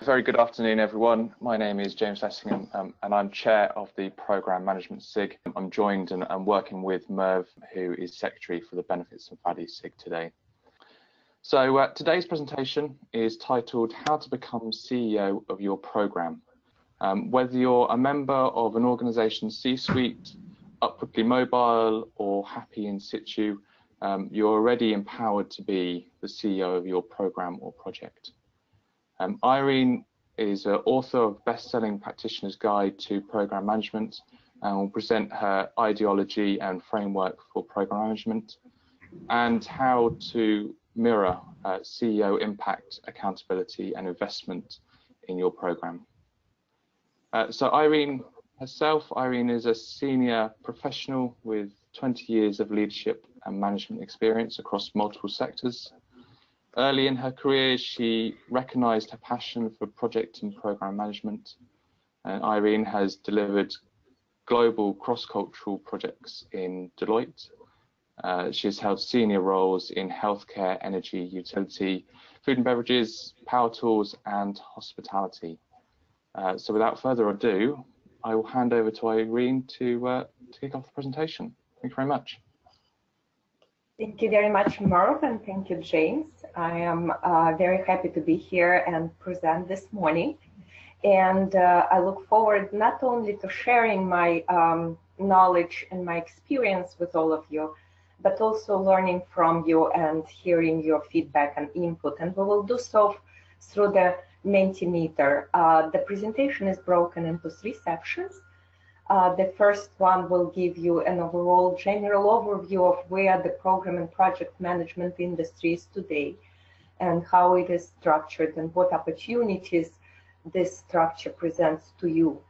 Very good afternoon, everyone. My name is James Lessingham, and I'm chair of the Programme Management SIG. I'm joined and I'm working with Merv, who is secretary for the Benefits and Values SIG today. So today's presentation is titled How to Become CEO of Your Programme. Whether you're a member of an organisation's C-suite, upwardly mobile or happy in situ, you're already empowered to be the CEO of your programme or project. Irene is an author of Bestselling Practitioner's Guide to Programme Management and will present her ideology and framework for programme management and how to mirror CEO impact, accountability and investment in your programme. So Irene herself, Irene is a senior professional with 20 years of leadership and management experience across multiple sectors. Early in her career, she recognised her passion for project and programme management, and Irene has delivered global cross-cultural projects in Deloitte. She has held senior roles in healthcare, energy, utility, food and beverages, power tools and hospitality. So without further ado, I will hand over to Irene to kick off the presentation. Thank you very much. Thank you very much, Merv, and thank you, James. I am very happy to be here and present this morning. And I look forward not only to sharing my knowledge and my experience with all of you, but also learning from you and hearing your feedback and input. And we will do so through the Mentimeter. The presentation is broken into 3 sections. The first one will give you an overall general overview of where the program and project management industry is today and how it is structured and what opportunities this structure presents to you.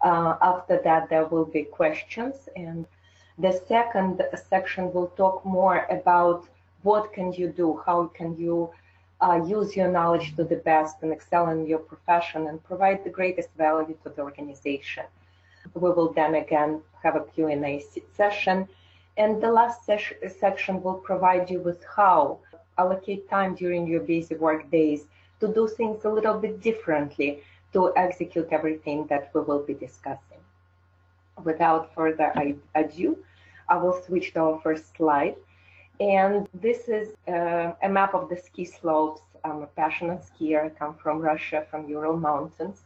After that, there will be questions, and the second section will talk more about what can you do, how can you use your knowledge to the best and excel in your profession and provide the greatest value to the organization. We will then again have a Q&A session, and the last section will provide you with how allocate time during your busy work days to do things a little bit differently to execute everything that we will be discussing. Without further ado, I will switch to our first slide. And this is a map of the ski slopes. I'm a passionate skier. I come from Russia, from Ural Mountains.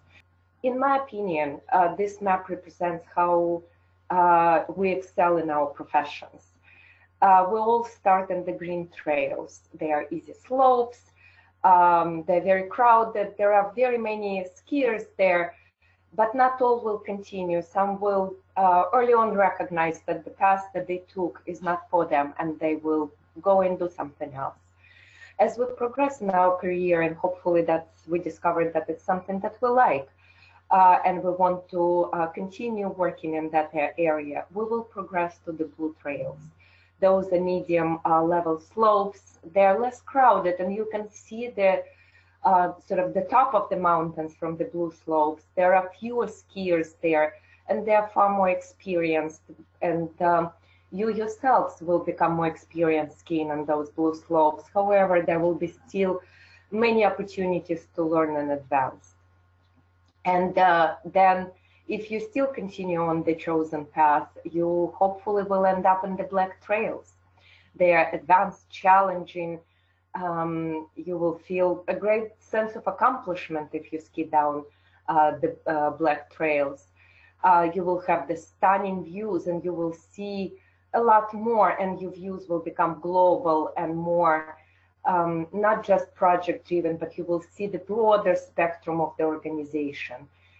In my opinion, this map represents how we excel in our professions. We all start in the green trails. They are easy slopes. They're very crowded. There are very many skiers there, but not all will continue. Some will early on recognize that the path that they took is not for them, and they will go and do something else. As we progress in our career, and hopefully we discovered that it's something that we like, and we want to continue working in that area, we will progress to the blue trails. Those are medium level slopes. They're less crowded, and you can see the sort of the top of the mountains from the blue slopes. There are fewer skiers there, and they're far more experienced, and you yourselves will become more experienced skiing on those blue slopes. However, there will be still many opportunities to learn and advance. And then if you still continue on the chosen path, you hopefully will end up in the black trails. They are advanced, challenging. You will feel a great sense of accomplishment if you ski down the black trails. You will have the stunning views, and you will see a lot more, and your views will become global and more not just project driven, but you will see the broader spectrum of the organization.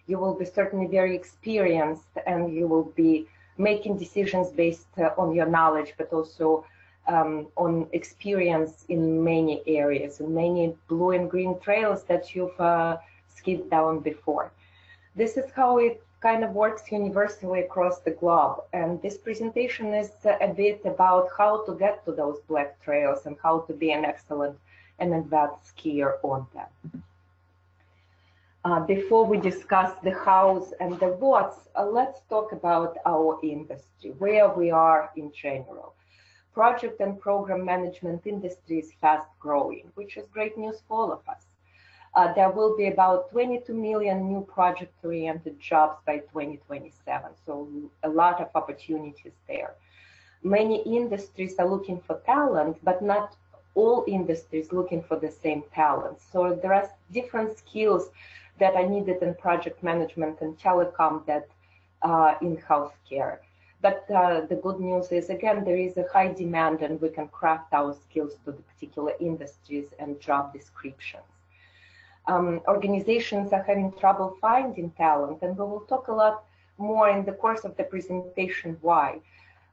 You will be certainly very experienced, and you will be making decisions based on your knowledge, but also on experience in many areas, and many blue and green trails that you've skied down before. This is how it kind of works universally across the globe. And this presentation is a bit about how to get to those black trails and how to be an excellent and advanced skier on them. Before we discuss the hows and the whats, let's talk about our industry, where we are in general. Project and program management industry is fast growing, which is great news for all of us. there will be about 22 million new project-oriented jobs by 2027. So a lot of opportunities there. Many industries are looking for talent, but not all industries looking for the same talent. So there are different skills that are needed in project management and telecom that in healthcare. But the good news is, again, there is a high demand and we can craft our skills to the particular industries and job descriptions. Organizations are having trouble finding talent, and we will talk a lot more in the course of the presentation why.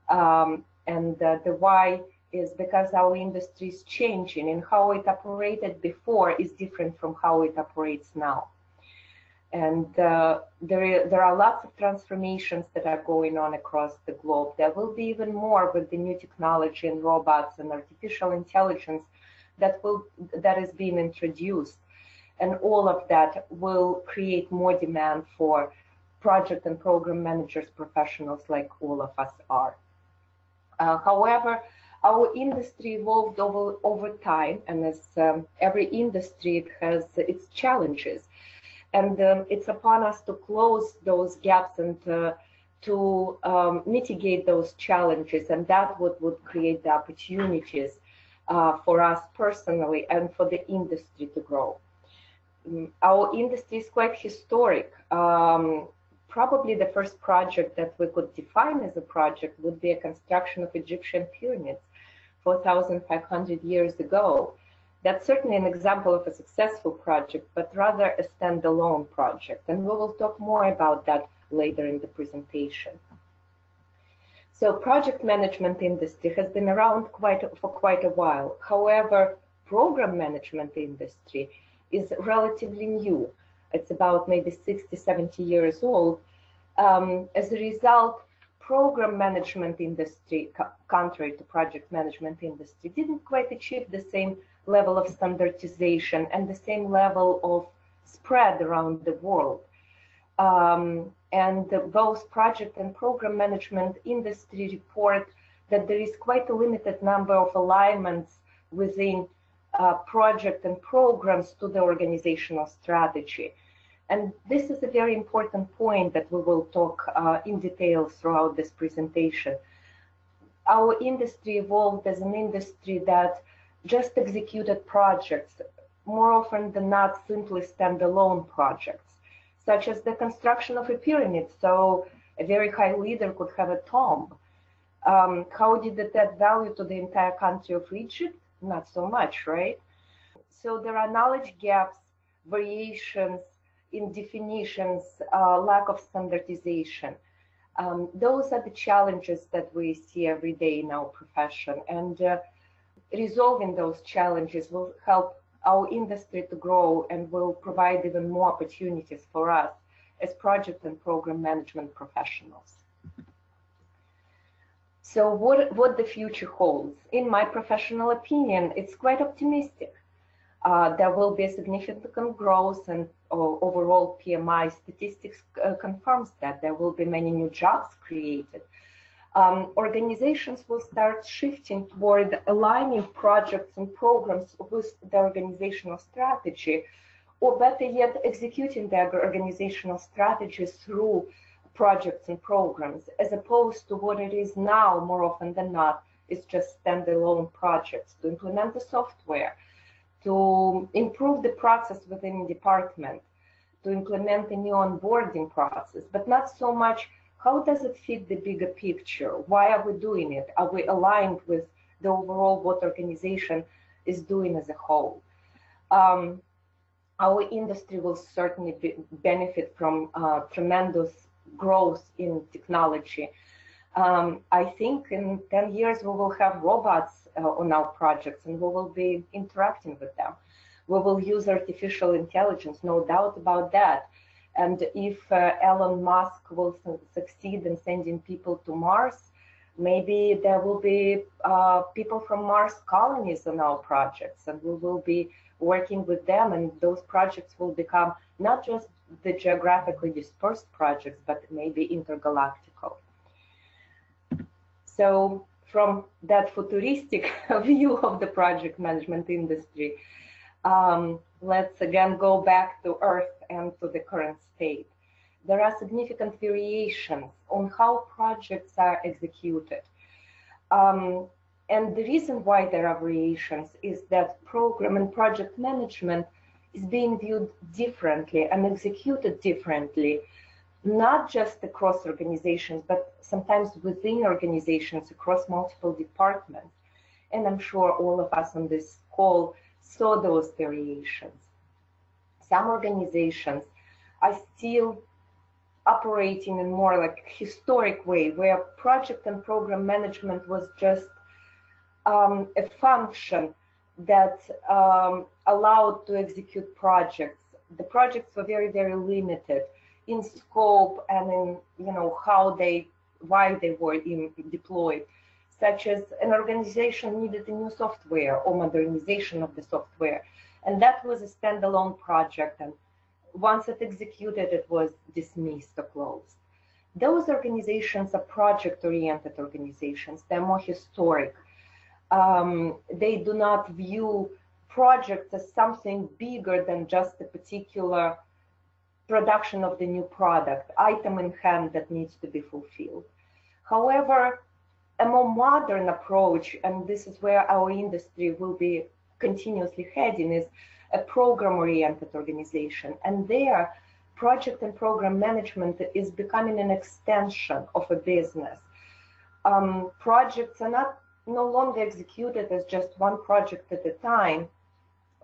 The why is because our industry is changing, and how it operated before is different from how it operates now. And there are lots of transformations that are going on across the globe. There will be even more with the new technology and robots and artificial intelligence that is being introduced. And all of that will create more demand for project and program managers, professionals like all of us are. However, our industry evolved over time, and as every industry, it has its challenges. And it's upon us to close those gaps and to mitigate those challenges, and that would create the opportunities for us personally and for the industry to grow. Our industry is quite historic. Probably the first project that we could define as a project would be a construction of Egyptian pyramids 4,500 years ago. That's certainly an example of a successful project, but rather a standalone project. And we will talk more about that later in the presentation. So project management industry has been around for quite a while. However, program management industry is relatively new. It's about maybe 60, 70 years old. As a result, program management industry, contrary to project management industry, didn't quite achieve the same level of standardization and the same level of spread around the world. And both project and program management industry report that there is quite a limited number of alignments within project and programs to the organizational strategy. And this is a very important point that we will talk in detail throughout this presentation. Our industry evolved as an industry that just executed projects, more often than not simply standalone projects, such as the construction of a pyramid, so a very high leader could have a tomb. How did it add value to the entire country of Egypt? Not so much, right? So there are knowledge gaps, variations in definitions, lack of standardization. Those are the challenges that we see every day in our profession, and resolving those challenges will help our industry to grow and will provide even more opportunities for us as project and program management professionals. So what the future holds? In my professional opinion, it's quite optimistic. There will be a significant growth, and overall PMI statistics confirms that there will be many new jobs created. Organizations will start shifting toward aligning projects and programs with the organizational strategy, or better yet, executing their organizational strategies through projects and programs, as opposed to what it is now, more often than not, is just standalone projects to implement the software, to improve the process within the department, to implement a new onboarding process, but not so much how does it fit the bigger picture? Why are we doing it? Are we aligned with the overall what organization is doing as a whole? Our industry will certainly benefit from tremendous growth in technology. I think in 10 years we will have robots on our projects and we will be interacting with them. We will use artificial intelligence, no doubt about that. And if Elon Musk will succeed in sending people to Mars, maybe there will be people from Mars colonies on our projects, and we will be working with them, and those projects will become not just the geographically dispersed projects, but maybe intergalactical. So from that futuristic view of the project management industry, let's again go back to Earth and to the current state. There are significant variations on how projects are executed. And the reason why there are variations is that program and project management is being viewed differently and executed differently, not just across organizations, but sometimes within organizations across multiple departments. And I'm sure all of us on this call saw those variations. Some organizations are still operating in more like historic way, where project and program management was just a function that allowed to execute projects. The projects were very, very limited in scope and in why they were deployed, such as an organization needed a new software or modernization of the software, and that was a standalone project, and once it executed, it was dismissed or closed. Those organizations are project-oriented organizations. They're more historic. They do not view projects as something bigger than just a particular production of the new product, item in hand that needs to be fulfilled. However, a more modern approach, and this is where our industry will be continuously heading, is a program-oriented organization. And there, project and program management is becoming an extension of a business. Projects are no longer executed as just one project at a time,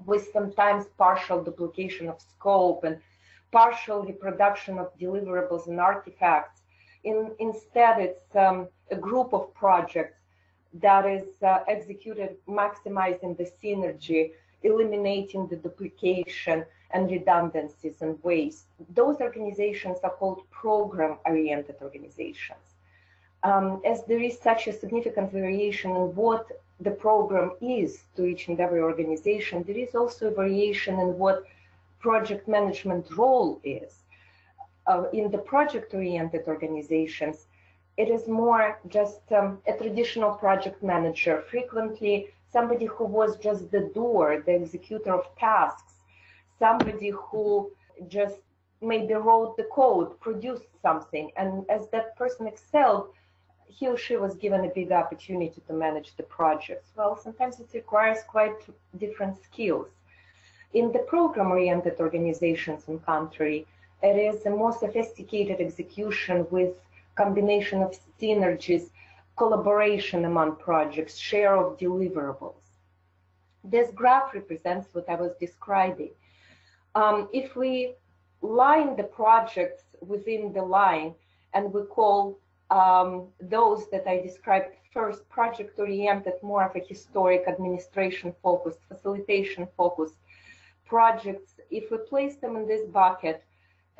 with sometimes partial duplication of scope and partial reproduction of deliverables and artifacts. Instead, it's a group of projects that is executed maximizing the synergy, eliminating the duplication and redundancies and waste. Those organizations are called program-oriented organizations. As there is such a significant variation in what the program is to each and every organization, there is also a variation in what project management role is. In the project-oriented organizations, it is more just a traditional project manager, frequently somebody who was just the doer, the executor of tasks, somebody who just maybe wrote the code, produced something, and as that person excelled, he or she was given a big opportunity to manage the projects. Well, sometimes it requires quite different skills. In the program-oriented organizations, on contrary, it is a more sophisticated execution with combination of synergies, collaboration among projects, share of deliverables. This graph represents what I was describing. If we line the projects within the line, and we call those that I described first project-oriented, more of a historic, administration-focused, facilitation-focused projects, if we place them in this bucket,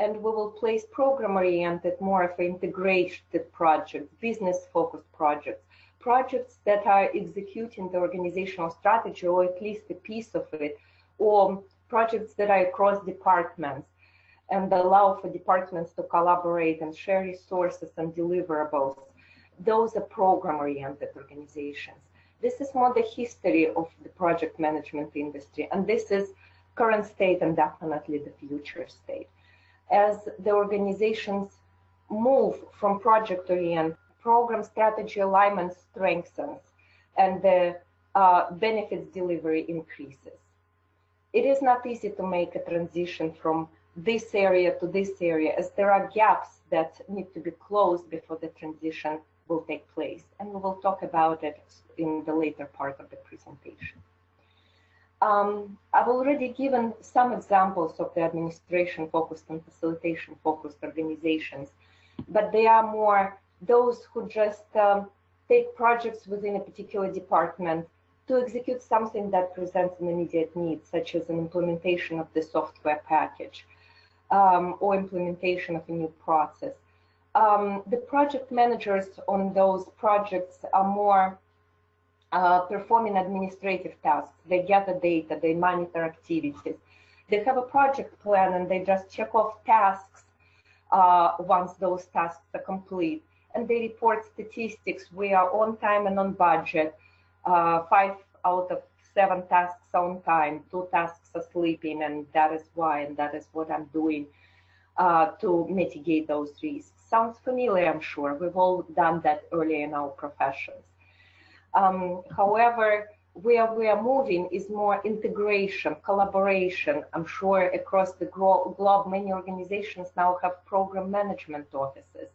and we will place program-oriented, more of an integrated projects, business-focused projects, projects that are executing the organizational strategy, or at least a piece of it, or projects that are across departments and allow for departments to collaborate and share resources and deliverables. Those are program-oriented organizations. This is more the history of the project management industry, and this is current state and definitely the future state. As the organizations move from project-oriented, program strategy alignment strengthens and the benefits delivery increases. It is not easy to make a transition from this area to this area, as there are gaps that need to be closed before the transition will take place. And we will talk about it in the later part of the presentation. I've already given some examples of the administration-focused and facilitation-focused organizations, but they are more those who just take projects within a particular department to execute something that presents an immediate need, such as an implementation of the software package or implementation of a new process. The project managers on those projects are more performing administrative tasks. They gather data, they monitor activities. They have a project plan and they just check off tasks once those tasks are complete. And they report statistics. We are on time and on budget. 5 out of 7 tasks on time, 2 tasks are sleeping, and that is why, and that is what I'm doing to mitigate those risks. Sounds familiar, I'm sure. We've all done that early in our professions. However, where we are moving is more integration, collaboration. I'm sure across the globe, many organizations now have program management offices.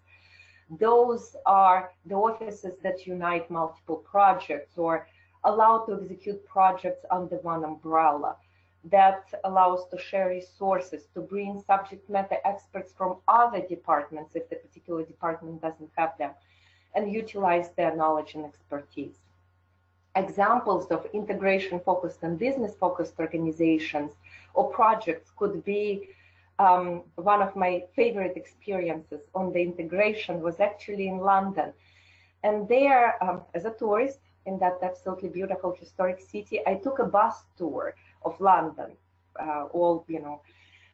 Those are the offices that unite multiple projects or allow to execute projects under one umbrella. That allows to share resources, to bring subject matter experts from other departments if the particular department doesn't have them, and utilize their knowledge and expertise. Examples of integration-focused and business-focused organizations or projects could be one of my favorite experiences on the integration was actually in London. And there, as a tourist in that absolutely beautiful historic city, I took a bus tour of London, all,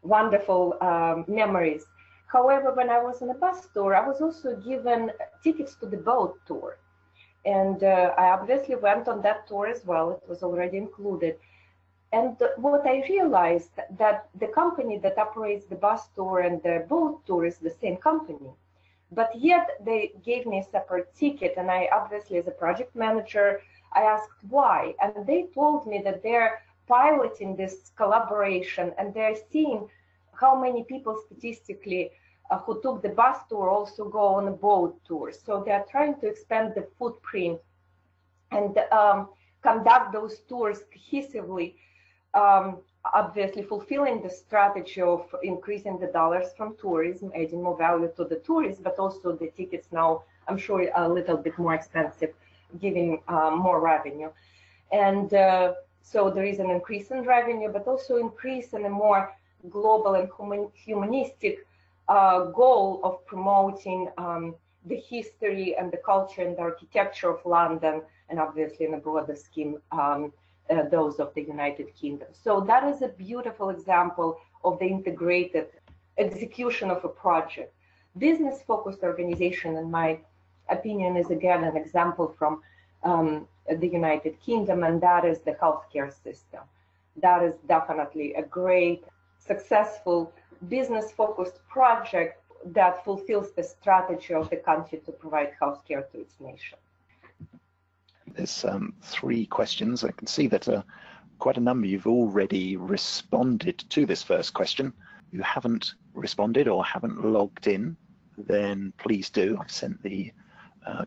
wonderful memories. However, when I was on a bus tour, I was also given tickets to the boat tour. And I obviously went on that tour as well. It was already included. And what I realized that the company that operates the bus tour and the boat tour is the same company. But yet they gave me a separate ticket. And I obviously, as a project manager, I asked why. And they told me that they're piloting this collaboration and they're seeing how many people statistically who took the bus tour also go on a boat tour. So they're trying to expand the footprint and conduct those tours cohesively, obviously fulfilling the strategy of increasing the dollars from tourism, adding more value to the tourists, but also the tickets now, I'm sure, are a little bit more expensive, giving more revenue. And so there is an increase in revenue, but also increase in a more global and humanistic goal of promoting the history and the culture and the architecture of London, and obviously in a broader scheme, those of the United Kingdom. So that is a beautiful example of the integrated execution of a project. Business-focused organization, in my opinion, is again an example from the United Kingdom, and that is the healthcare system. That is definitely a great, successful, business-focused project that fulfills the strategy of the country to provide healthcare to its nation. There's 3 questions. I can see that quite a number you've already responded to this first question. If you haven't responded or haven't logged in, then please do. I've sent the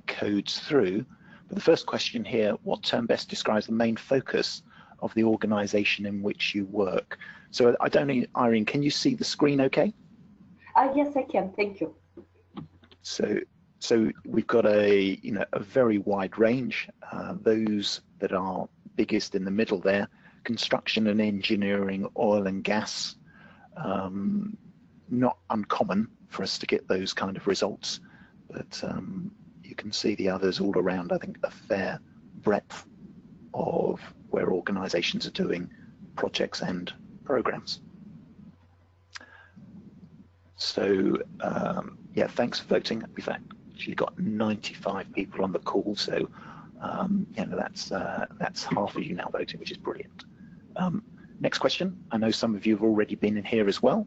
codes through. But the first question here, what term best describes the main focus of the organization in which you work? So I don't know, Irene, can you see the screen okay? Yes, I can. Thank you. So we've got a very wide range. Those that are biggest in the middle there, construction and engineering, oil and gas. Not uncommon for us to get those kind of results, but you can see the others all around. I think a fair breadth of where organizations are doing projects and programs. So yeah, thanks for voting. We've actually got 95 people on the call, so that's half of you now voting, which is brilliant. Next question. I know some of you have already been in here as well.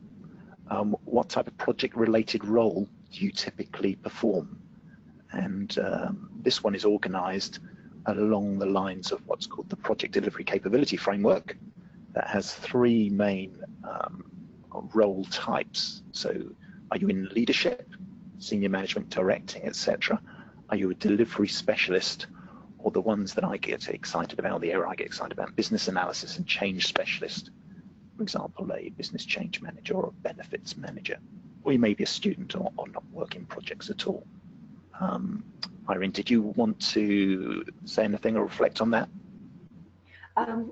What type of project-related role do you typically perform? And this one is organized along the lines of what's called the Project Delivery Capability Framework that has 3 main role types. So are you in leadership, senior management, directing, etc.? Are you a delivery specialist, or the ones that I get excited about, the area I get excited about, business analysis and change specialist? For example, a business change manager or a benefits manager. Or you may be a student or not working projects at all. Irene, did you want to say anything or reflect on that?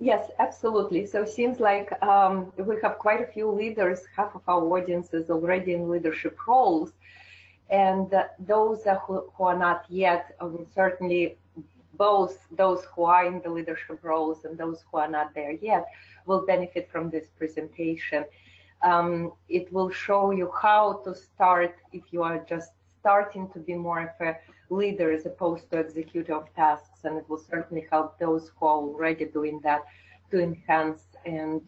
Yes, absolutely. So it seems like we have quite a few leaders. Half of our audience is already in leadership roles. And those who are not yet, certainly both those who are in the leadership roles and those who are not there yet will benefit from this presentation. It will show you how to start if you are just starting to be more of a leader as opposed to executor of tasks, and it will certainly help those who are already doing that to enhance and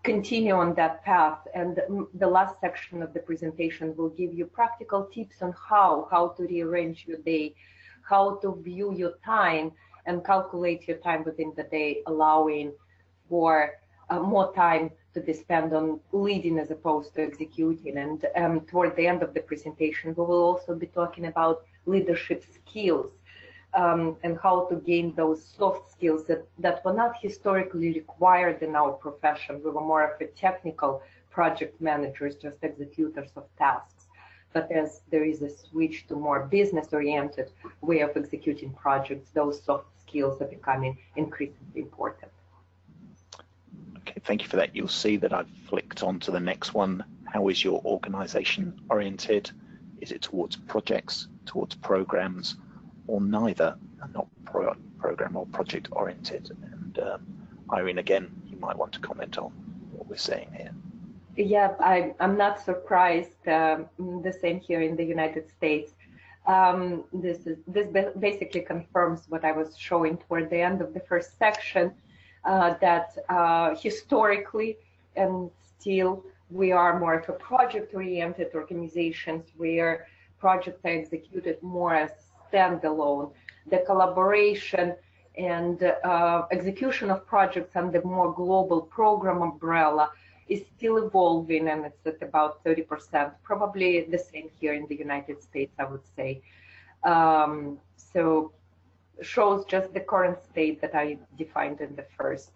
continue on that path. And the last section of the presentation will give you practical tips on how to rearrange your day, how to view your time and calculate your time within the day, allowing for more time to be spent on leading as opposed to executing. And toward the end of the presentation, we will also be talking about leadership skills and how to gain those soft skills that were not historically required in our profession. We were more of a technical project managers, just executors of tasks. But as there is a switch to more business-oriented way of executing projects, those soft skills are becoming increasingly important. Okay, thank you for that. You'll see that I've flicked on to the next one. How is your organization oriented? Is it towards projects, towards programs, or neither? Not program or project oriented? And Irene, again, you might want to comment on what we're saying here. Yeah, I'm not surprised. The same here in the United States. This basically confirms what I was showing toward the end of the first section, that historically and still we are more of a project-oriented organizations where projects are executed more as standalone. The collaboration and execution of projects under more global program umbrella is still evolving, and it's at about 30%, probably the same here in the United States, I would say. So shows just the current state that I defined in the first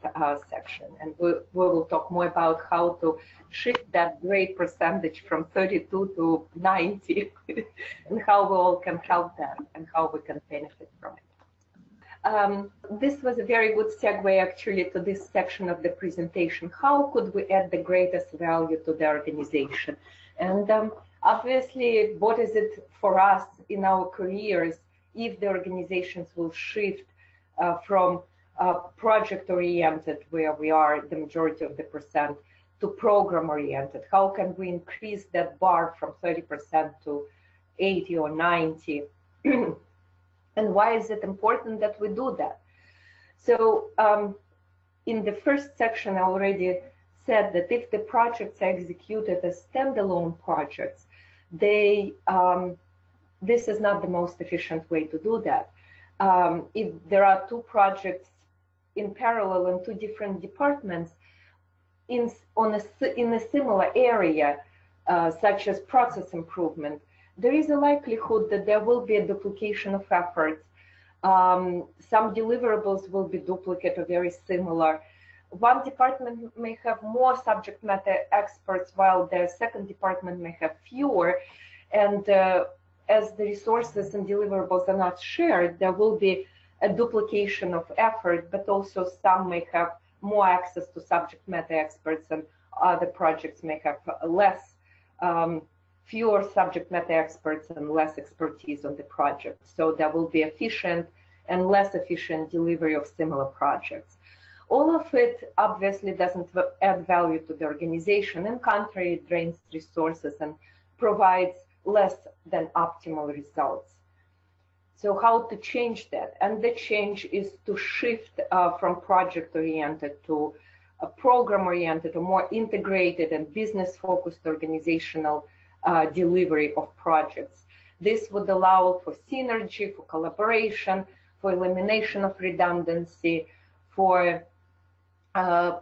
section. And we will talk more about how to shift that great percentage from 32 to 90 and how we all can help that and how we can benefit from it. This was a very good segue actually to this section of the presentation. How could we add the greatest value to the organization? And obviously, what is it for us in our careers if the organizations will shift from project-oriented, where we are the majority of the percent, to program-oriented? How can we increase that bar from 30% to 80 or 90? And why is it important that we do that? So in the first section, I already said that if the projects are executed as standalone projects, this is not the most efficient way to do that. If there are two projects in parallel in two different departments in a similar area, such as process improvement, there is a likelihood that there will be a duplication of efforts. Some deliverables will be duplicate or very similar. One department may have more subject matter experts, while the second department may have fewer. And as the resources and deliverables are not shared, there will be a duplication of effort, but also some may have more access to subject matter experts, and other projects may have less, fewer subject matter experts and less expertise on the project. So there will be efficient and less efficient delivery of similar projects. All of it obviously doesn't add value to the organization. On the contrary, it drains resources and provides less than optimal results. So how to change that? And the change is to shift from project-oriented to a program-oriented, or more integrated and business-focused organizational delivery of projects. This would allow for synergy, for collaboration, for elimination of redundancy, for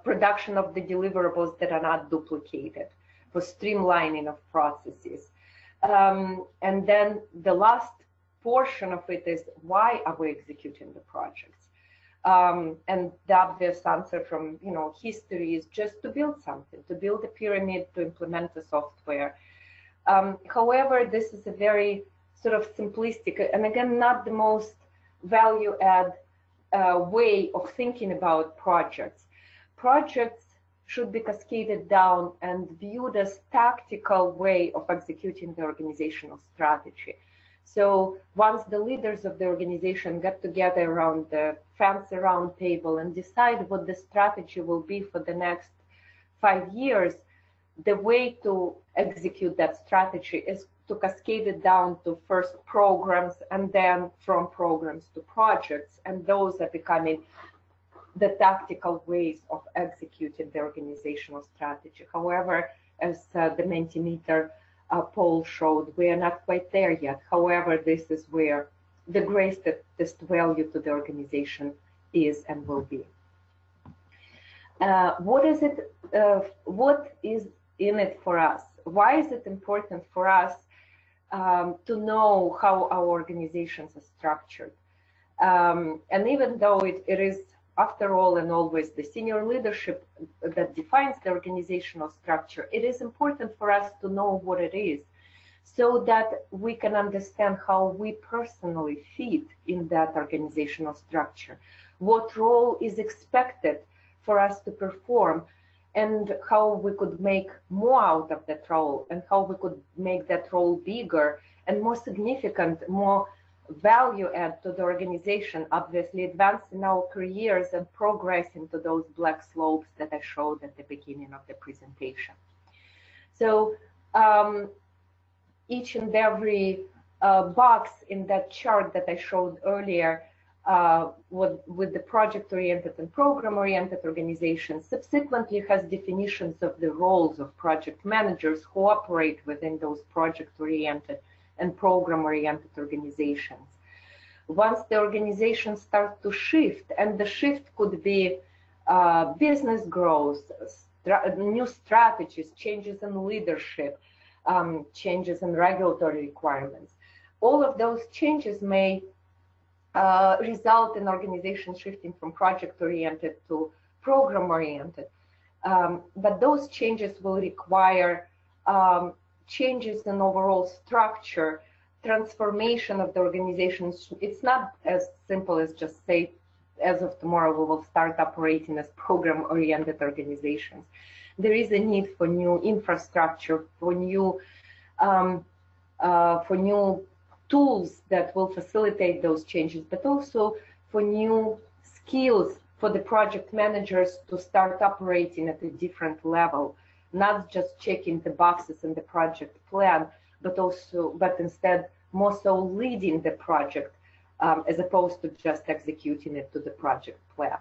production of the deliverables that are not duplicated, for streamlining of processes. And then the last portion of it is, why are we executing the projects? And the obvious answer from history is just to build something, to build a pyramid, to implement the software. However, this is a very sort of simplistic, and again, not the most value add way of thinking about projects. Projects should be cascaded down and viewed as tactical way of executing the organizational strategy. So once the leaders of the organization get together around the fancy round table and decide what the strategy will be for the next 5 years, the way to execute that strategy is to cascade it down to first programs, and then from programs to projects, and those are becoming the tactical ways of executing the organizational strategy. However, as the Mentimeter poll showed, we are not quite there yet. However, this is where the greatest value to the organization is and will be. What is in it for us? Why is it important for us to know how our organizations are structured? And even though it is, after all and always, the senior leadership that defines the organizational structure, it is important for us to know what it is, so that we can understand how we personally fit in that organizational structure, what role is expected for us to perform, and how we could make more out of that role, and how we could make that role bigger and more significant, more value add to the organization, obviously advancing our careers and progressing to those black slopes that I showed at the beginning of the presentation. So each and every box in that chart that I showed earlier with the project-oriented and program-oriented organizations subsequently has definitions of the roles of project managers who operate within those project-oriented and program-oriented organizations. Once the organization starts to shift, and the shift could be business growth, new strategies, changes in leadership, changes in regulatory requirements, all of those changes may result in organizations shifting from project-oriented to program-oriented. But those changes will require changes in overall structure, transformation of the organizations. It's not as simple as just say, as of tomorrow, we will start operating as program-oriented organizations. There is a need for new infrastructure, for new tools that will facilitate those changes, but also for new skills for the project managers to start operating at a different level, not just checking the boxes in the project plan, but instead more so leading the project as opposed to just executing it to the project plan.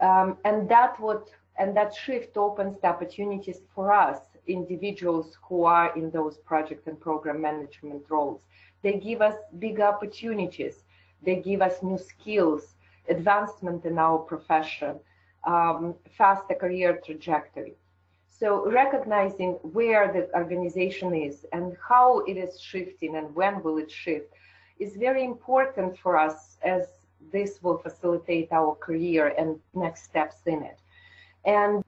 And that shift opens the opportunities for us, individuals who are in those project and program management roles. They give us big opportunities. They give us new skills, advancement in our profession, faster career trajectory. So recognizing where the organization is and how it is shifting and when will it shift is very important for us, as this will facilitate our career and next steps in it. And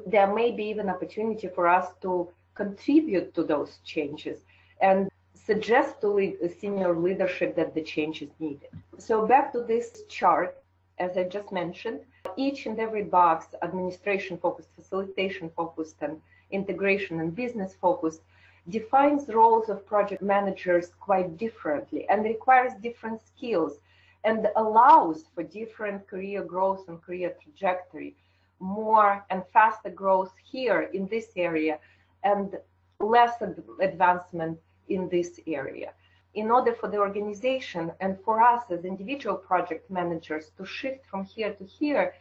there may be even opportunity for us to contribute to those changes and suggest to senior leadership that the change is needed. So back to this chart, as I just mentioned, each and every box, administration focused, facilitation focused, and integration and business focused, defines roles of project managers quite differently and requires different skills and allows for different career growth and career trajectory, more and faster growth here in this area and less advancement in this area. In order for the organization and for us as individual project managers to shift from here to here,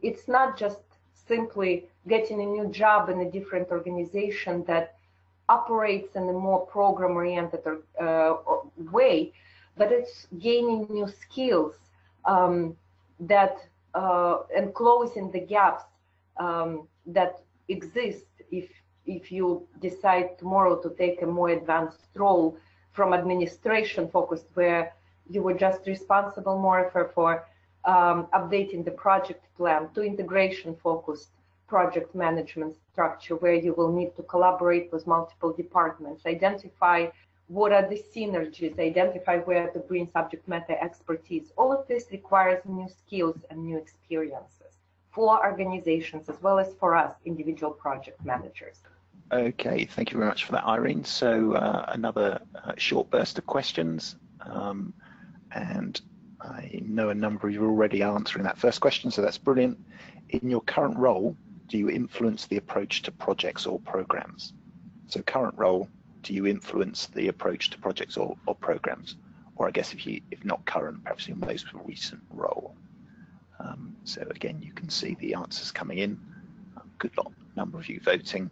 it's not just simply getting a new job in a different organization that operates in a more program-oriented way, but it's gaining new skills that and closing the gaps that exist if you decide tomorrow to take a more advanced role from administration focused, where you were just responsible more for updating the project plan, to integration focused project management structure, where you will need to collaborate with multiple departments, identify what are the synergies, identify where to bring subject matter expertise. All of this requires new skills and new experiences for organizations as well as for us, individual project managers. Okay, thank you very much for that, Irene. So another short burst of questions. And I know a number of you are already answering that first question, so that's brilliant. In your current role, do you influence the approach to projects or programs? So current role, do you influence the approach to projects or programs? Or I guess if not current, perhaps your most recent role. So again, you can see the answers coming in. Good number of you voting.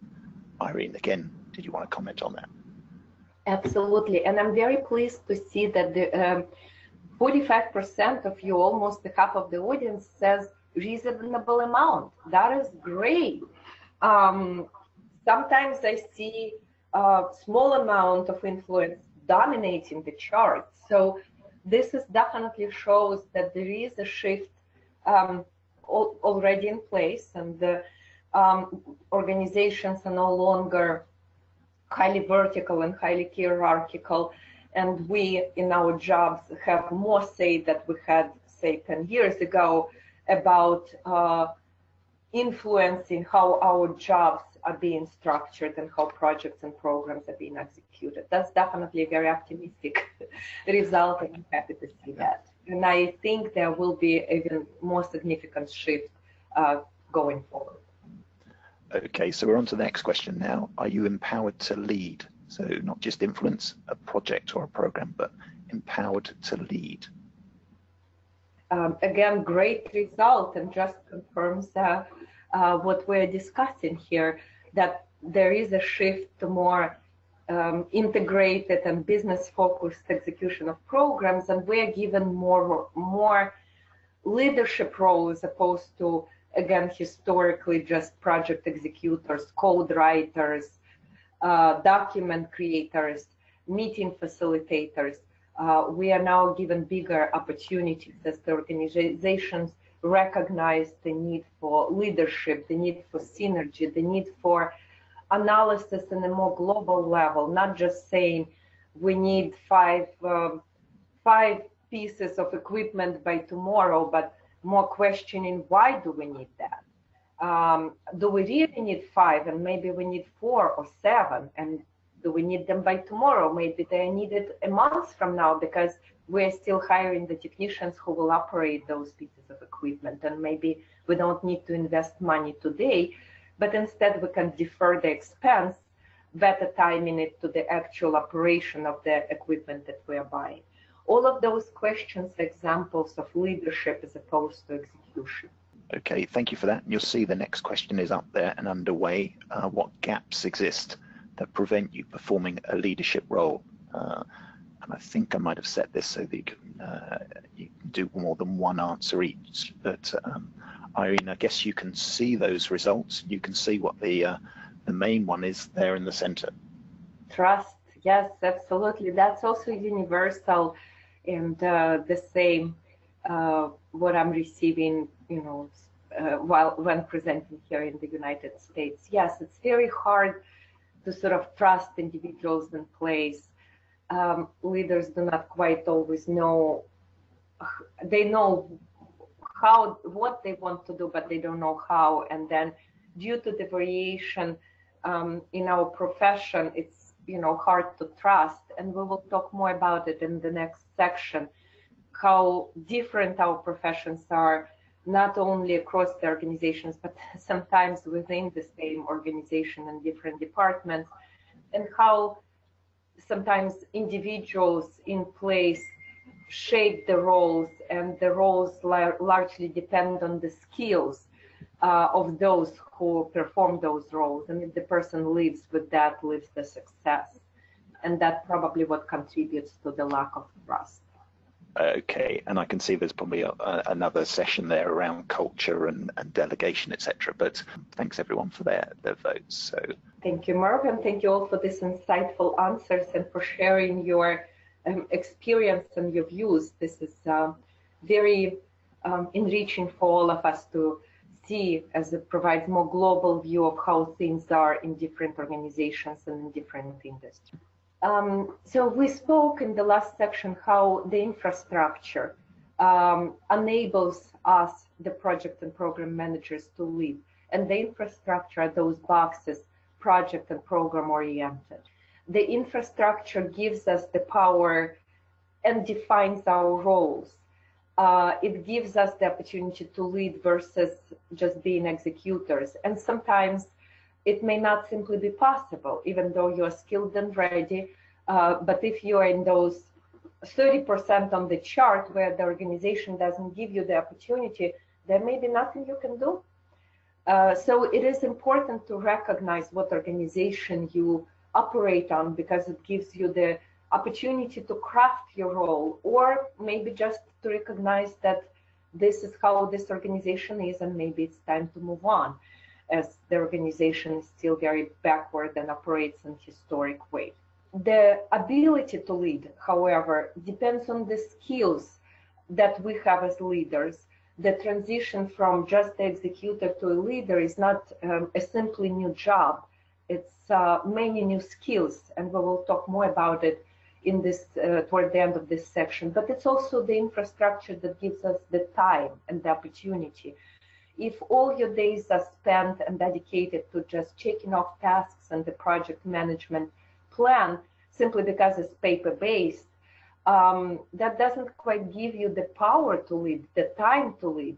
Irene, again, did you want to comment on that? Absolutely, and I'm very pleased to see that the 45% of you, almost half of the audience, says reasonable amount. That is great. Sometimes I see a small amount of influence dominating the chart. So this is definitely shows that there is a shift already in place, and the organizations are no longer highly vertical and highly hierarchical, and we in our jobs have more say that we had, say, 10 years ago about influencing how our jobs are being structured and how projects and programs are being executed. That's definitely a very optimistic result, and I'm happy to see that. And I think there will be even more significant shift going forward. Okay, so we're on to the next question now. Are you empowered to lead? So not just influence a project or a program, but empowered to lead. Again, great result, and just confirms what we're discussing here, that there is a shift to more integrated and business-focused execution of programs, and we're given more leadership role as opposed to, again, historically just project executors, code writers, document creators, meeting facilitators. We are now given bigger opportunities as the organizations recognize the need for leadership, the need for synergy, the need for analysis in a more global level, not just saying we need five pieces of equipment by tomorrow, but more questioning, why do we need that? Do we really need 5, and maybe we need 4 or 7, and do we need them by tomorrow? Maybe they are needed a month from now, because we're still hiring the technicians who will operate those pieces of equipment, and maybe we don't need to invest money today, but instead we can defer the expense, better timing it to the actual operation of the equipment that we are buying. All of those questions are examples of leadership as opposed to execution. Okay, thank you for that. And you'll see the next question is up there and underway. What gaps exist that prevent you performing a leadership role? And I think I might have set this so that you can do more than one answer each. But Irene, I guess you can see those results. You can see what the main one is there in the center. Trust, yes, absolutely. That's also universal, and the same what I'm receiving, you know, when presenting here in the United States. Yes, it's very hard to sort of trust individuals in place. Leaders do not quite always know. They know what they want to do, but they don't know how. And then, due to the variation in our profession, it's, you know, hard to trust. And we will talk more about it in the next section, how different our professions are, not only across the organizations, but sometimes within the same organization and different departments, and how sometimes individuals in place shape the roles, and the roles largely depend on the skills of those who perform those roles. And if the person lives with that, lives the success. And that's probably what contributes to the lack of trust. Okay, and I can see there's probably another session there around culture and delegation, etc. But thanks everyone for their votes. So thank you, Merv, and thank you all for these insightful answers and for sharing your experience and your views. This is very enriching for all of us to see, as it provides more global view of how things are in different organizations and in different industries. So we spoke in the last section how the infrastructure enables us, the project and program managers, to lead. And the infrastructure are those boxes, project and program oriented. The infrastructure gives us the power and defines our roles. It gives us the opportunity to lead versus just being executors. And sometimes it may not simply be possible, even though you're skilled and ready. But if you are in those 30% on the chart where the organization doesn't give you the opportunity, there may be nothing you can do. So it is important to recognize what organization you operate on, because it gives you the opportunity to craft your role, or maybe just to recognize that this is how this organization is, and maybe it's time to move on, as the organization is still very backward and operates in historic way. The ability to lead, however, depends on the skills that we have as leaders. The transition from just the executor to a leader is not a simply new job. It's many new skills, and we will talk more about it in this toward the end of this section. But it's also the infrastructure that gives us the time and the opportunity. If all your days are spent and dedicated to just checking off tasks and the project management plan simply because it's paper-based, that doesn't quite give you the power to lead, the time to lead.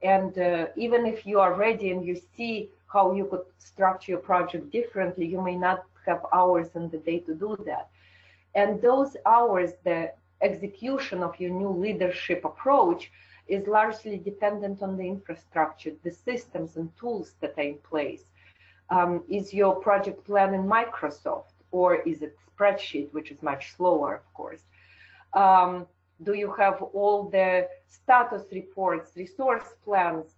And even if you are ready and you see how you could structure your project differently, you may not have hours in the day to do that. And those hours, the execution of your new leadership approach, is largely dependent on the infrastructure, the systems and tools that are in place. Is your project plan in Microsoft, or is it spreadsheet, which is much slower, of course? Do you have all the status reports, resource plans,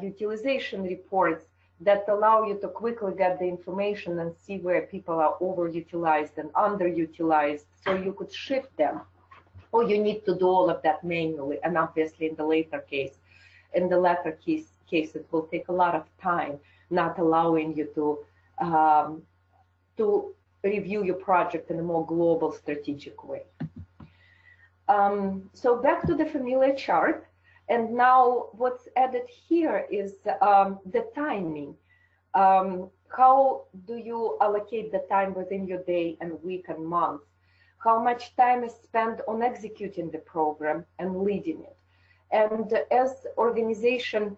utilization reports that allow you to quickly get the information and see where people are overutilized and underutilized, so you could shift them? Or you need to do all of that manually, and obviously in the latter case, it will take a lot of time, not allowing you to review your project in a more global strategic way. So back to the familiar chart, and now what's added here is the timing. How do you allocate the time within your day and week and month? How much time is spent on executing the program and leading it? And as organization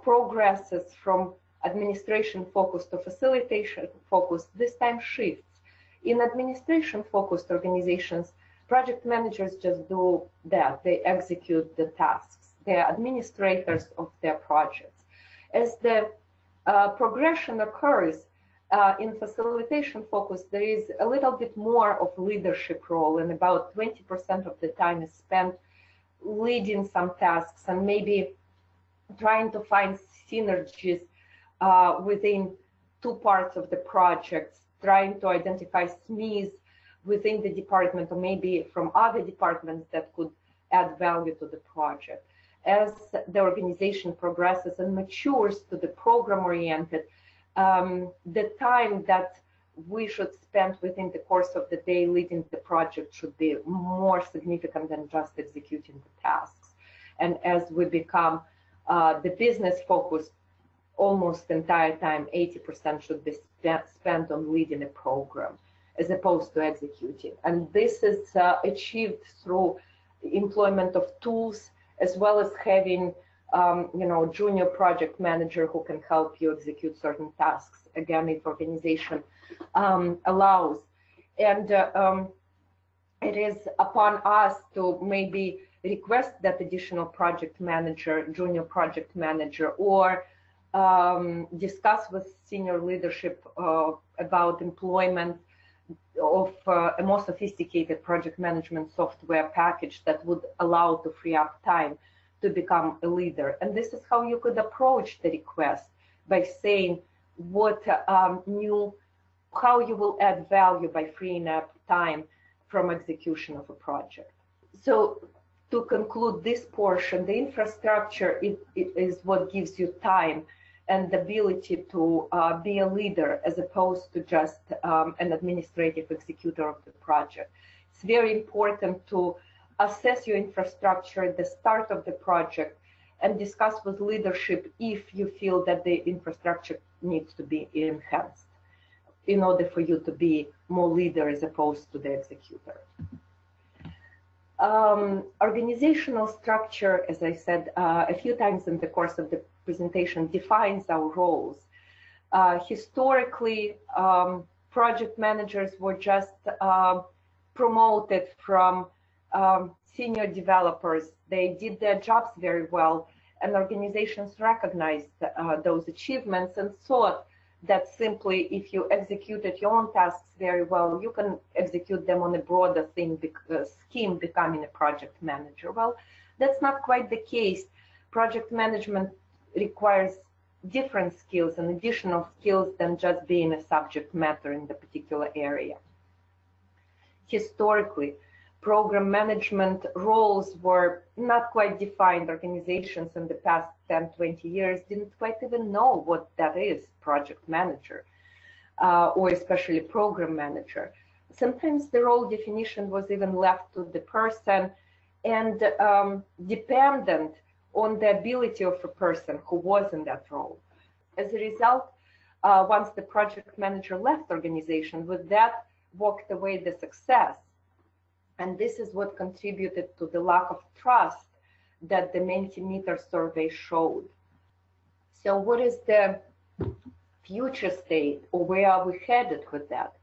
progresses from administration-focused to facilitation-focused, this time shifts. In administration-focused organizations, project managers just do that. They execute the tasks. They're administrators of their projects. As the progression occurs, in facilitation focus, there is a little bit more of leadership role, and about 20% of the time is spent leading some tasks and maybe trying to find synergies within two parts of the project, trying to identify SMEs within the department, or maybe from other departments that could add value to the project. As the organization progresses and matures to the program-oriented, the time that we should spend within the course of the day leading the project should be more significant than just executing the tasks. And as we become the business focused, almost entire time, 80% should be spent on leading a program as opposed to executing. And this is achieved through employment of tools, as well as having junior project manager who can help you execute certain tasks, again, if organization allows. And it is upon us to maybe request that additional project manager, junior project manager, or discuss with senior leadership about employment of a more sophisticated project management software package that would allow to free up time to become a leader. And this is how you could approach the request, by saying what how you will add value by freeing up time from execution of a project. So to conclude this portion, the infrastructure is what gives you time and the ability to be a leader as opposed to just an administrative executor of the project. It's very important to assess your infrastructure at the start of the project and discuss with leadership if you feel that the infrastructure needs to be enhanced in order for you to be more leader as opposed to the executor. Organizational structure, as I said a few times in the course of the presentation, defines our roles. Historically, project managers were just promoted from senior developers. They did their jobs very well, and organizations recognized those achievements and thought that simply if you executed your own tasks very well, you can execute them on a broader scheme, becoming a project manager. Well, that's not quite the case. Project management requires different skills and additional skills than just being a subject matter in the particular area. Historically, program management roles were not quite defined. Organizations in the past 10, 20 years didn't quite even know what that is, project manager, or especially program manager. Sometimes the role definition was even left to the person and dependent on the ability of a person who was in that role. As a result, once the project manager left organization, with that walked away the success. And this is what contributed to the lack of trust that the Mentimeter survey showed. So what is the future state, or where are we headed with that?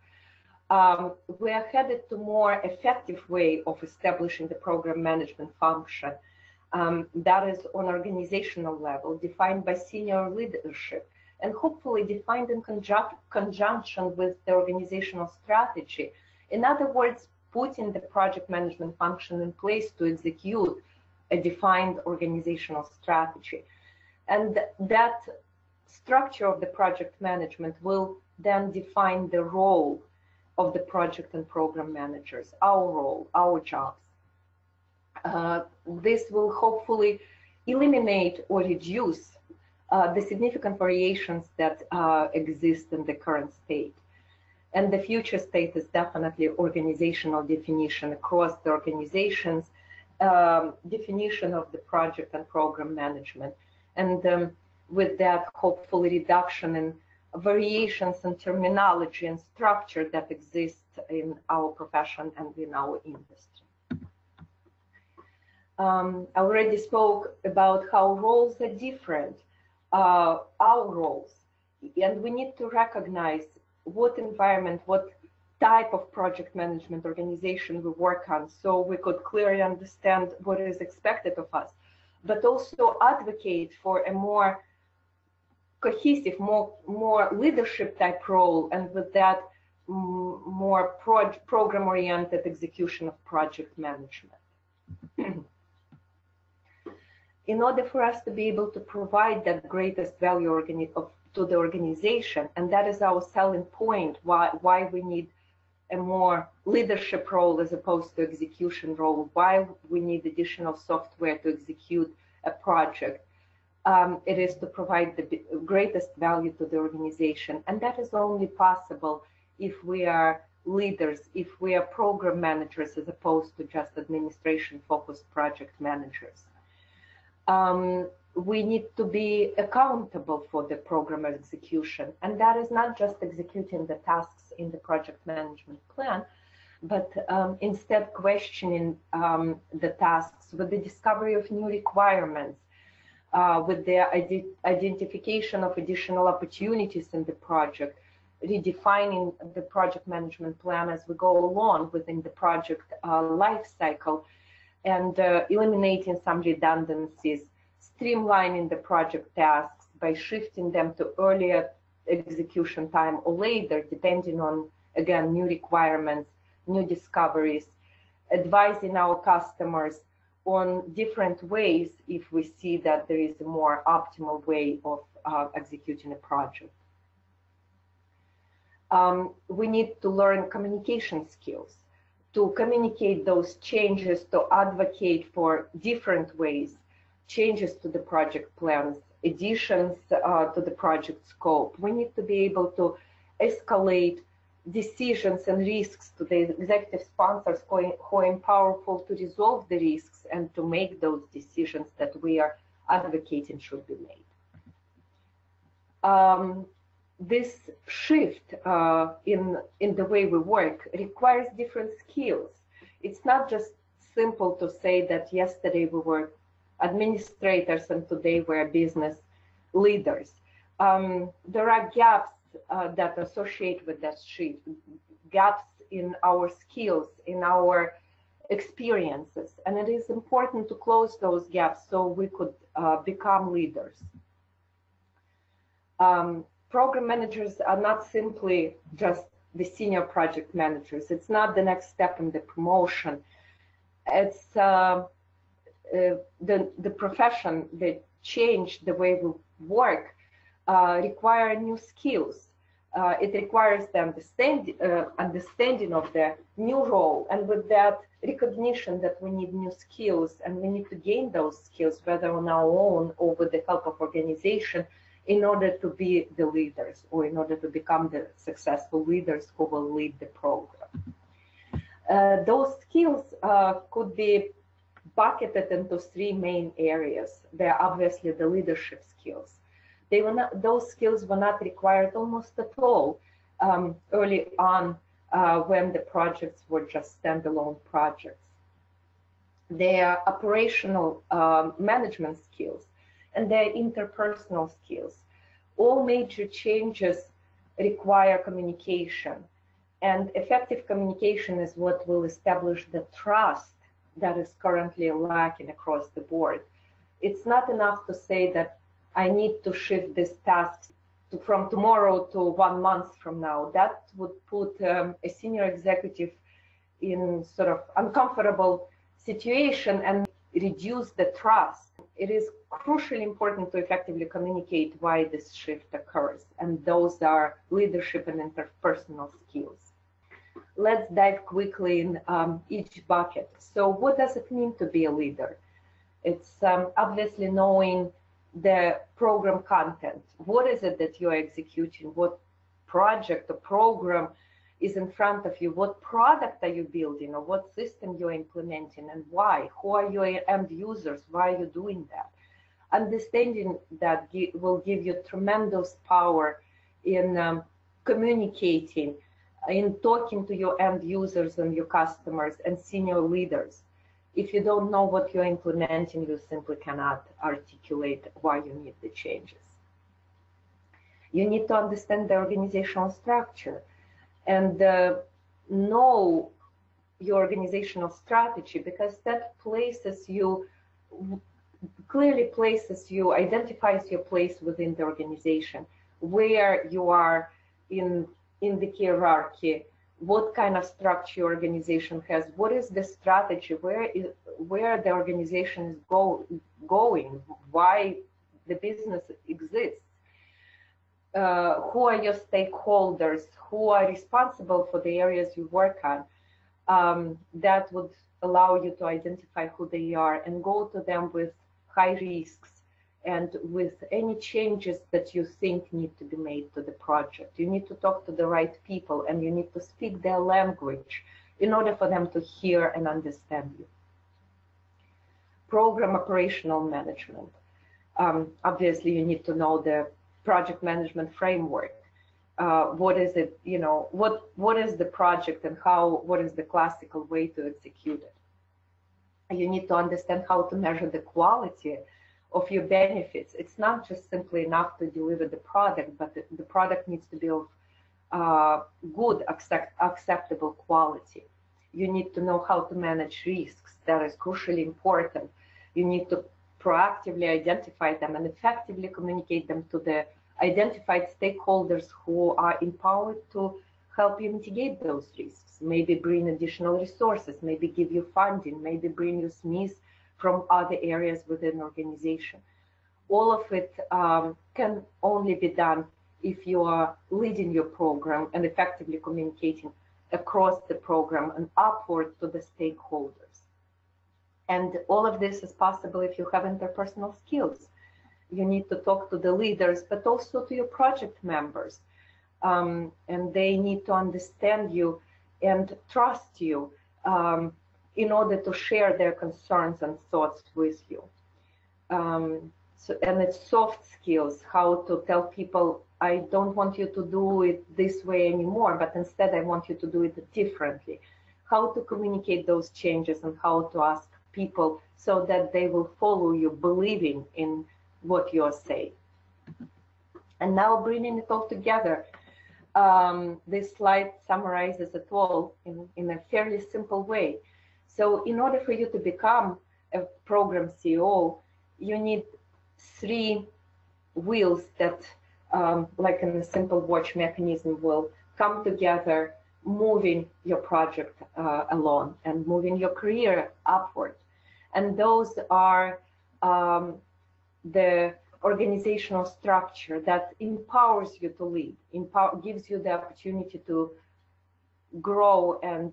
We are headed to more effective way of establishing the program management function. That is on organizational level, defined by senior leadership, and hopefully defined in conjunction with the organizational strategy. In other words, putting the project management function in place to execute a defined organizational strategy. And that structure of the project management will then define the role of the project and program managers, our role, our jobs. This will hopefully eliminate or reduce the significant variations that exist in the current state. And the future state is definitely organizational definition across the organizations, definition of the project and program management. And with that, hopefully reduction in variations in terminology and structure that exists in our profession and in our industry. I already spoke about how roles are different, our roles, and we need to recognize what environment, what type of project management organization we work on, so we could clearly understand what is expected of us, but also advocate for a more cohesive, more leadership type role, and with that more program-oriented execution of project management. In order for us to be able to provide that greatest value to the organization, and that is our selling point, why we need a more leadership role as opposed to execution role, why we need additional software to execute a project. It is to provide the greatest value to the organization, and that is only possible if we are leaders, if we are program managers as opposed to just administration-focused project managers. We need to be accountable for the program execution, and that is not just executing the tasks in the project management plan, but instead questioning the tasks with the discovery of new requirements, with the identification of additional opportunities in the project, redefining the project management plan as we go along within the project life cycle, and eliminating some redundancies, streamlining the project tasks by shifting them to earlier execution time or later, depending on, again, new requirements, new discoveries, advising our customers on different ways if we see that there is a more optimal way of executing a project. We need to learn communication skills, to communicate those changes, to advocate for different ways, changes to the project plans, additions to the project scope. We need to be able to escalate decisions and risks to the executive sponsors who are powerful to resolve the risks and to make those decisions that we are advocating should be made. This shift in the way we work requires different skills. It's not just simple to say that yesterday we were administrators and today we're business leaders. There are gaps that associate with that shift, gaps in our skills, in our experiences, and it is important to close those gaps so we could become leaders. Program managers are not simply just the senior project managers. It's not the next step in the promotion. It's the profession that changed the way we work require new skills. It requires the understanding of the new role, and with that recognition that we need new skills and we need to gain those skills, whether on our own or with the help of organization, in order to be the leaders or in order to become the successful leaders who will lead the program. Those skills could be bucketed into three main areas. They're obviously the leadership skills. Those skills were not required almost at all early on when the projects were just standalone projects. They are operational management skills and their interpersonal skills. All major changes require communication, and effective communication is what will establish the trust that is currently lacking across the board. It's not enough to say that I need to shift this task from tomorrow to 1 month from now. That would put a senior executive in sort of uncomfortable situation and reduce the trust. It is crucially important to effectively communicate why this shift occurs, and those are leadership and interpersonal skills. Let's dive quickly in each bucket. So what does it mean to be a leader? It's obviously knowing the program content. What is it that you're executing? What project or program is in front of you? What product are you building, or what system you're implementing, and why? Who are your end users? Why are you doing that? Understanding that will give you tremendous power in communicating, in talking to your end users and your customers and senior leaders. If you don't know what you're implementing, you simply cannot articulate why you need the changes. You need to understand the organizational structure and know your organizational strategy, because that places you, clearly places you, identifies your place within the organization, where you are in the hierarchy, what kind of structure your organization has, what is the strategy, where the organization is going, why the business exists, who are your stakeholders, who are responsible for the areas you work on. That would allow you to identify who they are and go to them with high risks and with any changes that you think need to be made to the project. You need to talk to the right people, and you need to speak their language in order for them to hear and understand you. Program operational management. Obviously, you need to know the project management framework. What is it, you know, what is the project and what is the classical way to execute it? You need to understand how to measure the quality of your benefits. It's not just simply enough to deliver the product, but the product needs to be of good, acceptable quality. You need to know how to manage risks. That is crucially important. You need to proactively identify them and effectively communicate them to the identified stakeholders who are empowered to help you mitigate those risks. Maybe bring additional resources, maybe give you funding, maybe bring you SMEs from other areas within the organization. All of it can only be done if you are leading your program and effectively communicating across the program and upward to the stakeholders. And all of this is possible if you have interpersonal skills. You need to talk to the leaders, but also to your project members. And they need to understand you and trust you in order to share their concerns and thoughts with you. And it's soft skills, how to tell people, I don't want you to do it this way anymore, but instead I want you to do it differently. How to communicate those changes and how to ask people so that they will follow you, believing in what you're saying. And now bringing it all together, this slide summarizes it all in a fairly simple way. So in order for you to become a program CEO, you need 3 wheels that, like in a simple watch mechanism, will come together, moving your project along and moving your career upward. And those are the organizational structure that empowers you to lead, gives you the opportunity to grow and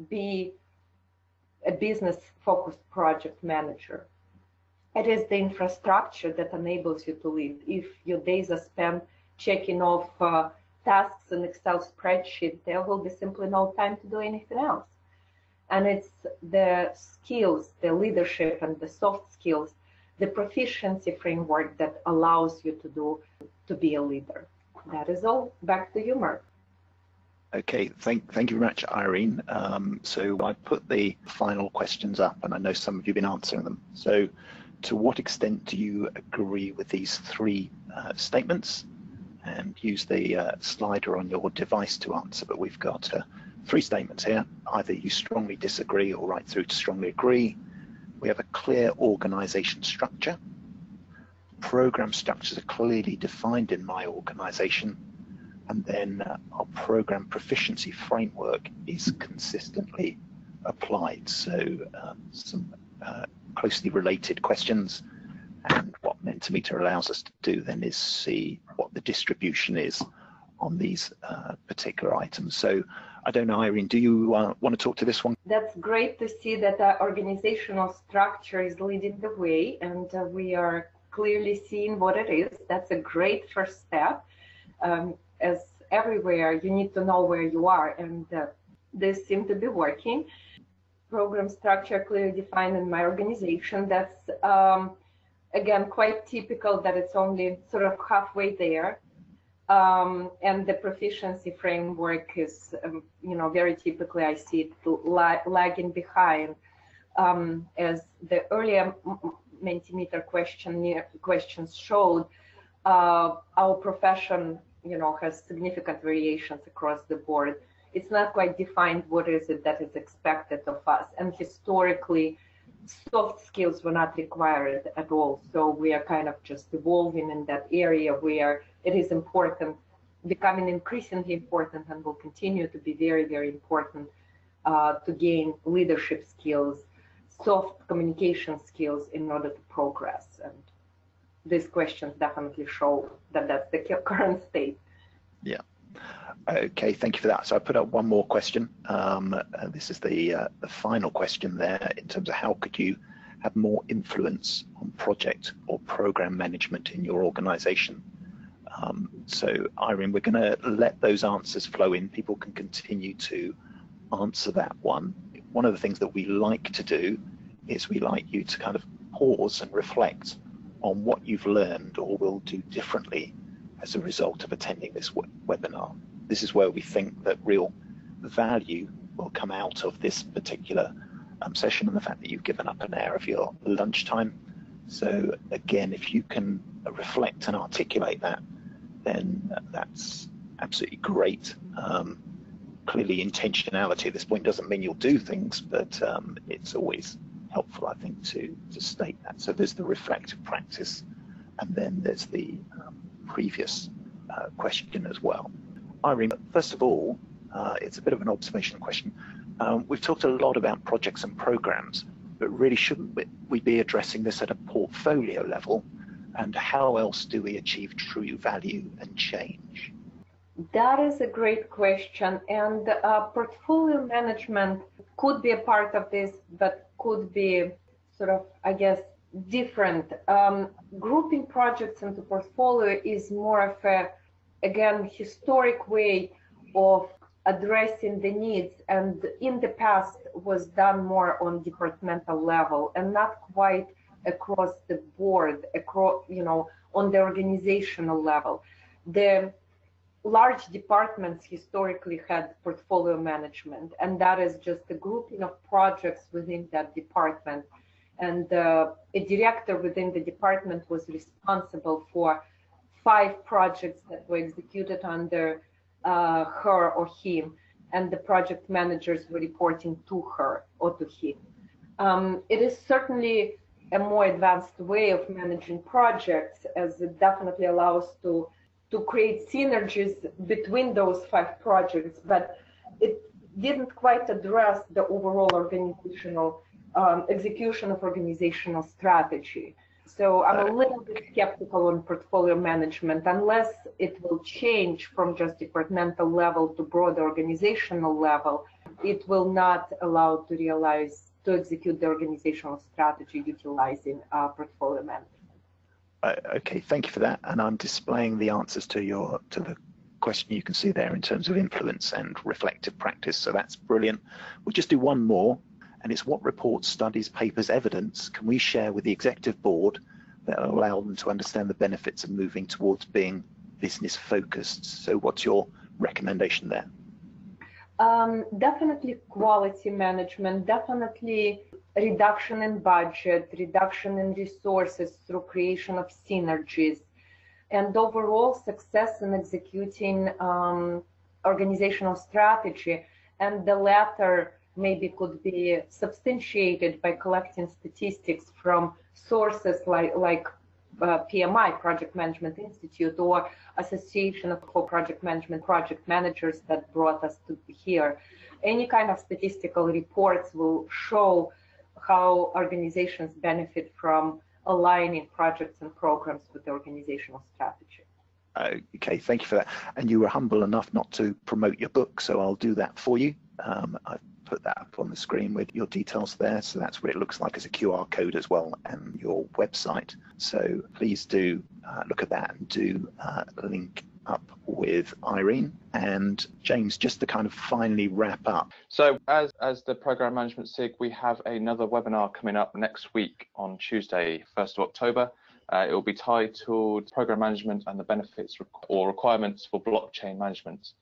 be a business-focused project manager. It is the infrastructure that enables you to lead. If your days are spent checking off tasks in Excel spreadsheet, there will be simply no time to do anything else. And it's the skills, the leadership and the soft skills, the proficiency framework that allows you to be a leader. That is all. Back to you, Mark. Okay, thank you very much, Irene. So I put the final questions up, and I know some of you have been answering them. So to what extent do you agree with these 3 statements? And use the slider on your device to answer, but we've got 3 statements here. Either you strongly disagree or right through to strongly agree. We have a clear organization structure. Program structures are clearly defined in my organization. And then our program proficiency framework is consistently applied. So some closely related questions. And what Mentimeter allows us to do then is see what the distribution is on these particular items. So I don't know, Irene, do you want to talk to this one? That's great to see that our organizational structure is leading the way, and we are clearly seeing what it is. That's a great first step. As everywhere, you need to know where you are, and this seems to be working. Program structure clearly defined in my organization. That's again quite typical that it's only sort of halfway there. And the proficiency framework is, very typically I see it lagging behind. As the earlier Mentimeter questions showed, our profession, has significant variations across the board. It's not quite defined what is it that is expected of us. And historically, soft skills were not required at all. So we are kind of just evolving in that area where it is important, becoming increasingly important, and will continue to be very, very important to gain leadership skills, soft communication skills in order to progress. And these questions definitely show that that's the current state. Yeah. Okay, thank you for that. So I put up one more question. This is the final question there in terms of how could you have more influence on project or program management in your organization. So Irene, we're going to let those answers flow in. People can continue to answer that one. One of the things that we like to do is we like you to kind of pause and reflect on what you've learned or will do differently as a result of attending this webinar. This is where we think that real value will come out of this particular session, and the fact that you've given up an hour of your lunchtime. So again, if you can reflect and articulate that, then that's absolutely great. Clearly intentionality at this point doesn't mean you'll do things, but it's always helpful, I think, to state that. So there's the reflective practice, and then there's the previous question as well. Irene, first of all, it's a bit of an observation question. We've talked a lot about projects and programs, but really shouldn't we be addressing this at a portfolio level? And how else do we achieve true value and change? That is a great question. And portfolio management could be a part of this, but could be sort of, I guess, different. Grouping projects into portfolio is more of a, again, historic way of addressing the needs, and in the past was done more on departmental level and not quite across the board, across, on the organizational level. The large departments historically had portfolio management, and that is just a grouping of projects within that department. And a director within the department was responsible for 5 projects that were executed under her or him, and the project managers were reporting to her or to him. It is certainly a more advanced way of managing projects, as it definitely allows to create synergies between those 5 projects, but it didn't quite address the overall organizational execution of organizational strategy. So I'm a little bit skeptical on portfolio management unless it will change from just departmental level to broader organizational level. It will not allow to execute the organizational strategy utilizing portfolio management. Okay, thank you for that. And I'm displaying the answers to the question you can see there in terms of influence and reflective practice. So that's brilliant. We'll just do one more. And it's what reports, studies, papers, evidence can we share with the executive board that will allow them to understand the benefits of moving towards being business focused? So what's your recommendation there? Definitely quality management, definitely reduction in budget, reduction in resources through creation of synergies, and overall success in executing organizational strategy. And the latter maybe could be substantiated by collecting statistics from sources like PMI, Project Management Institute, or Association for Project Management Project Managers that brought us to here. Any kind of statistical reports will show how organizations benefit from aligning projects and programs with the organizational strategy. Okay, thank you for that. And you were humble enough not to promote your book, so I'll do that for you. I've put that up on the screen with your details there, so that's what it looks like as a QR code as well, and your website. So please do look at that and do link up with Irene. And James, just to kind of finally wrap up. So as the Program Management SIG, we have another webinar coming up next week on Tuesday, 1st of October. It will be titled Program Management and the Benefits or Requirements for Blockchain Management.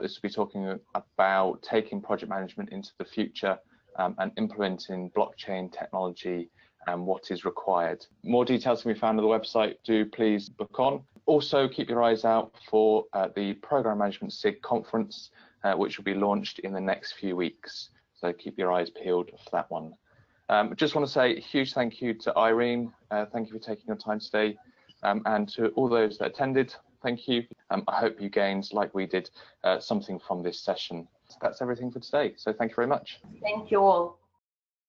This will be talking about taking project management into the future and implementing blockchain technology and what is required. More details can be found on the website. Do please book on. Also, keep your eyes out for the Program Management SIG conference, which will be launched in the next few weeks. So keep your eyes peeled for that one. Just want to say a huge thank you to Irene. Thank you for taking your time today. And to all those that attended, thank you. I hope you gained, like we did, something from this session. That's everything for today. So thank you very much. Thank you all.